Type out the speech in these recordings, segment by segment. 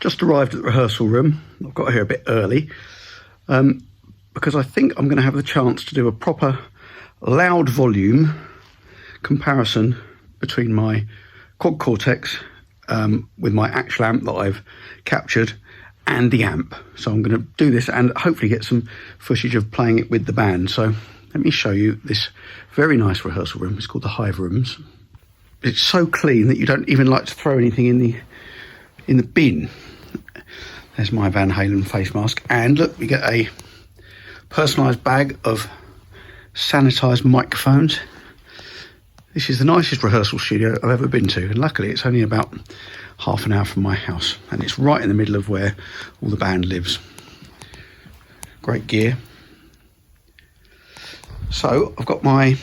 Just arrived at the rehearsal room. I've got here a bit early because I think I'm going to have the chance to do a proper loud volume comparison between my Quad Cortex with my actual amp that I've captured and the amp. So I'm going to do this and hopefully get some footage of playing it with the band. So let me show you this very nice rehearsal room. It's called the Hive Rooms. It's so clean that you don't even like to throw anything in the bin. There's my Van Halen face mask. And look, we get a personalised bag of sanitised microphones. This is the nicest rehearsal studio I've ever been to, and luckily it's only about half an hour from my house, and it's right in the middle of where all the band lives. Great gear. So I've got my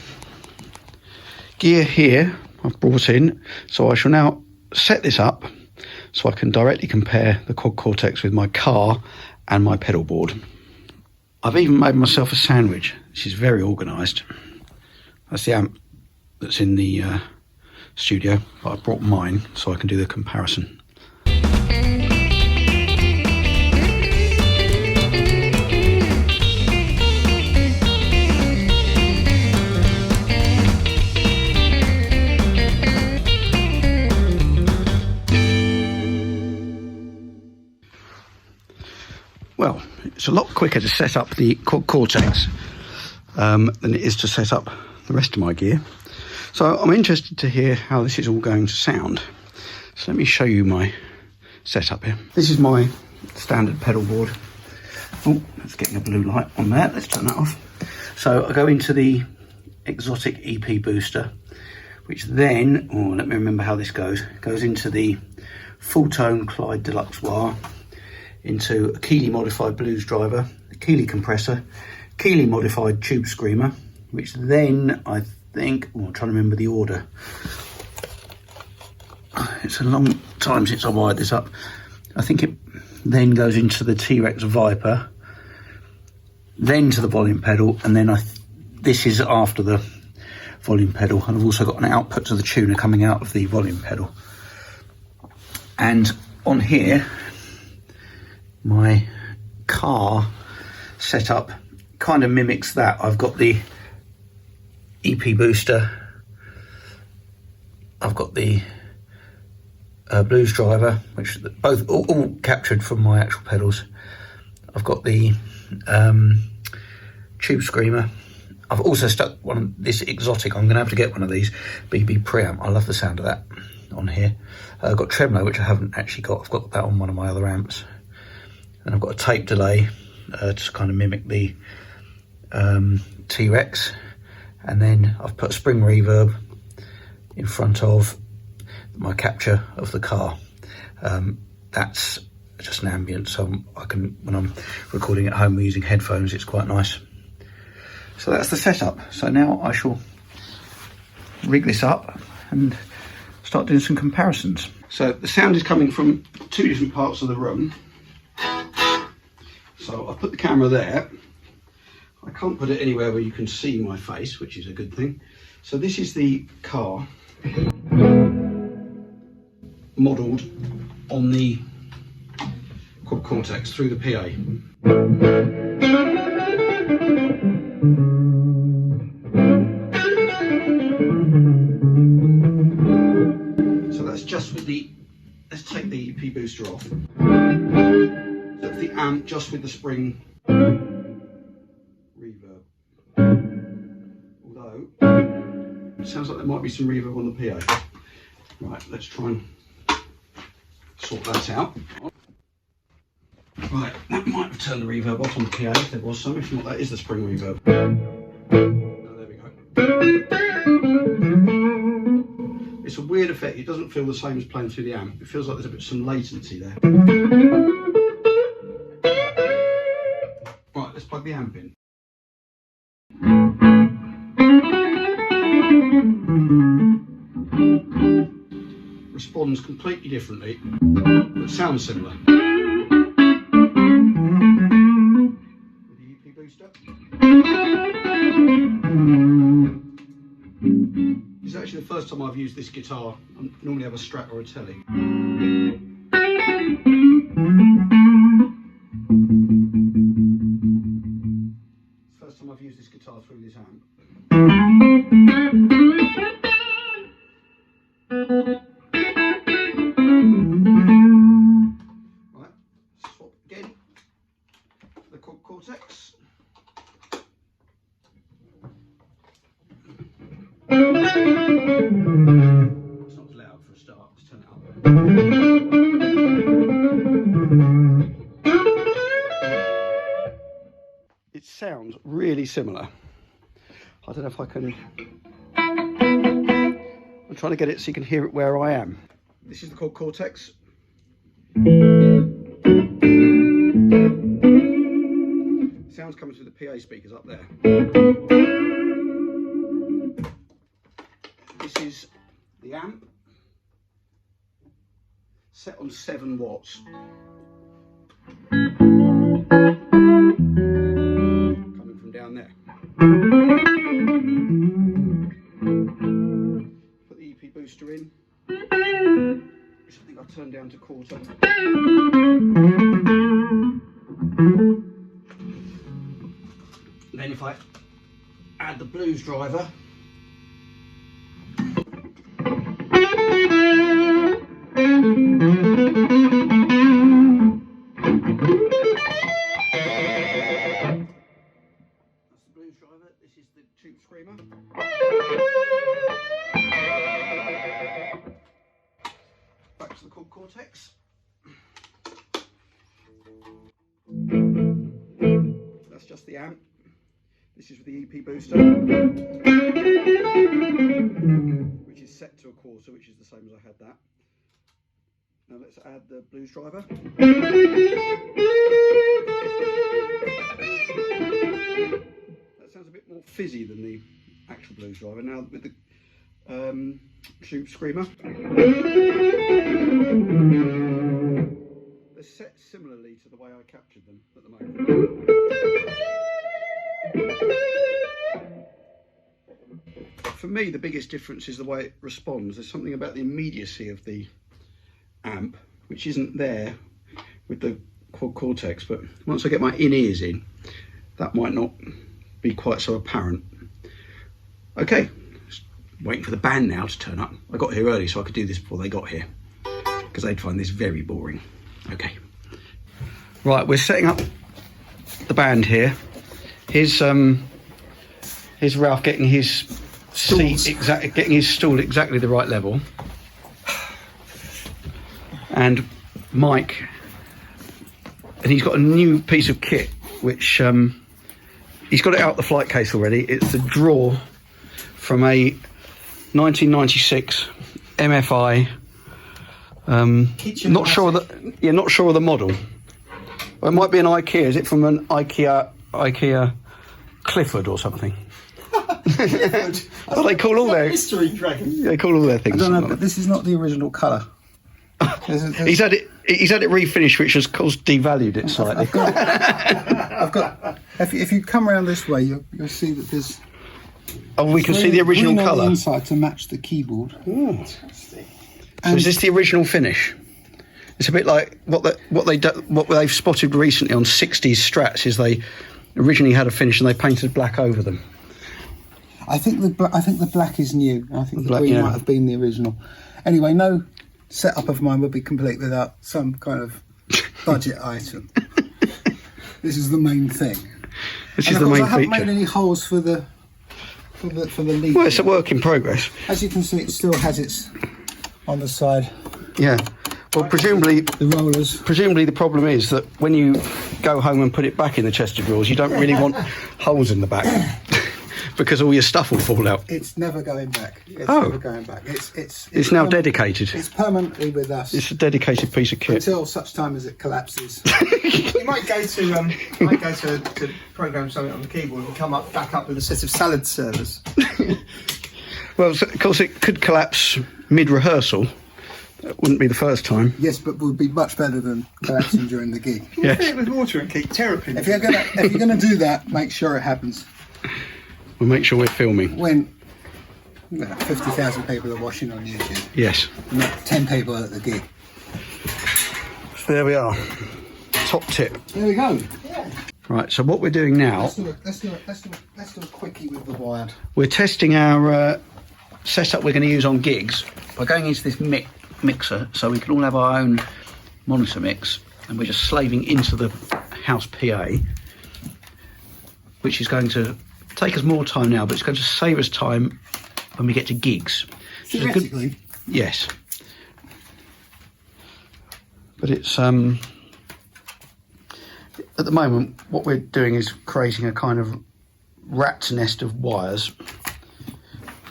gear here I've brought in, so I shall now set this up so I can directly compare the Quad Cortex with my car and my pedal board. I've even made myself a sandwich, which is very organised. That's the amp that's in the studio, but I brought mine so I can do the comparison. Well, it's a lot quicker to set up the Quad Cortex than it is to set up the rest of my gear. So I'm interested to hear how this is all going to sound. So let me show you my setup here. This is my standard pedal board. Oh, it's getting a blue light on there. Let's turn that off. So I go into the Xotic EP Booster, which then, let me remember how this goes. It goes into the full tone Clyde Deluxe wah, into a Keeley modified blues driver, a Keeley compressor, Keeley modified tube screamer, which then I think, I'm trying to remember the order. It's a long time since I wired this up. I think it then goes into the T-Rex Viper, then to the volume pedal, and then this is after the volume pedal. And I've also got an output to the tuner coming out of the volume pedal. And on here, my car setup kind of mimics that. I've got the EP Booster, I've got the blues driver, which both all captured from my actual pedals. I've got the tube screamer. I've also stuck this Xotic. I'm going to have to get one of these BB preamp. I love the sound of that on here. I've got tremolo, which I haven't actually got. I've got that on one of my other amps. And I've got a tape delay to kind of mimic the T-Rex. And then I've put a spring reverb in front of my capture of the car. That's just an ambient, so I can, when I'm recording at home using headphones, it's quite nice. So that's the setup. So now I shall rig this up and start doing some comparisons. So the sound is coming from two different parts of the room. So I put the camera there. I can't put it anywhere where you can see my face, which is a good thing. So this is the car modelled on the Quad Cortex through the PA. So that's just with the, let's take the EP Booster off. That's the amp just with the spring reverb. Although, it sounds like there might be some reverb on the PA. Right, let's try and sort that out. Right, that might have turned the reverb off on the PA if there was some. If not, that is the spring reverb. Oh, there we go. It's a weird effect. It doesn't feel the same as playing through the amp. It feels like there's a bit some latency there. Right, let's plug the amp in. Responds completely differently, but sounds similar. With the EP Booster. This is actually the first time I've used this guitar. I normally have a Strat or a Tele. sounds really similar. I don't know if I can... I'm trying to get it so you can hear it where I am. This is the Quad Cortex. Sounds coming through the PA speakers up there. This is the amp, set on 7 watts. Coming from down there. Put the EP Booster in, which I think I've turned down to 1/4. Then if I add the blues driver, this is the tube screamer. Back to the Quad Cortex. That's just the amp. This is with the EP Booster, which is set to 1/4, which is the same as I had that. Now let's add the blues driver. Sounds a bit more fizzy than the actual blues driver. Now with the tube screamer, they're set similarly to the way I captured them at the moment. For me, the biggest difference is the way it responds. There's something about the immediacy of the amp which isn't there with the Quad Cortex, but once I get my in-ears in, that might not be quite so apparent. Okay, just waiting for the band now to turn up. I got here early so I could do this before they got here, because they'd find this very boring. Okay, right, we're setting up the band here. Here's Ralph getting his seat getting his stool exactly the right level, and Mike, and he's got a new piece of kit which he's got it out the flight case already. It's the drawer from a 1996 MFI. Not sure of the model. Well, it might be an IKEA. Is it from an IKEA Clifford or something? Well, they call all their history dragon. They call all their things. I don't know, but this is not the original colour. He's had it refinished, which has caused devalued it slightly. I've got. If you come around this way, you'll see that there's. Oh, we can see the original colour inside to match the keyboard. Ooh. So is this the original finish? It's a bit like what they've spotted recently on 60s Strats. Is they originally had a finish and they painted black over them. I think the black is new. I think the green might have been the original. Anyway, no setup of mine would be complete without some kind of budget item. This is the main thing. This is the main feature. I haven't made any holes for the lead. Well, it's a work in progress. As you can see, it still has its on the side. Yeah. Well, presumably the rollers. Presumably, the problem is that when you go home and put it back in the chest of drawers, you don't really want holes in the back because all your stuff will fall out. It's never going back. It's never going back. It's now dedicated. It's permanently with us. It's a dedicated piece of kit until such time as it collapses. You might go to program something on the keyboard and come back up with a set of salad servers. Well, of course, it could collapse mid-rehearsal. That wouldn't be the first time. Yes, but would be much better than collapsing during the gig. Yes. Fill it with water and keep terrapin. If you're gonna do that, make sure it happens. We'll make sure we're filming. When 50,000 people are watching on YouTube. Yes. Not 10 people at the gig. So there we are. Top tip. There we go. Yeah. Right, so what we're doing now... Let's do a quickie with the wired. We're testing our setup we're going to use on gigs by going into this mixer, so we can all have our own monitor mix, and we're just slaving into the house PA, which is going to take us more time now, but it's going to save us time when we get to gigs. Theoretically? Yes. But it's at the the moment, what we're doing is creating a kind of rat's nest of wires,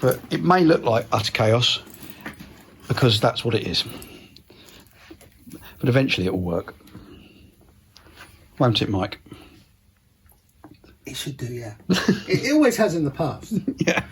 but it may look like utter chaos because that's what it is. But eventually it will work. Won't it, Mike? It should do, yeah. It always has in the past. Yeah.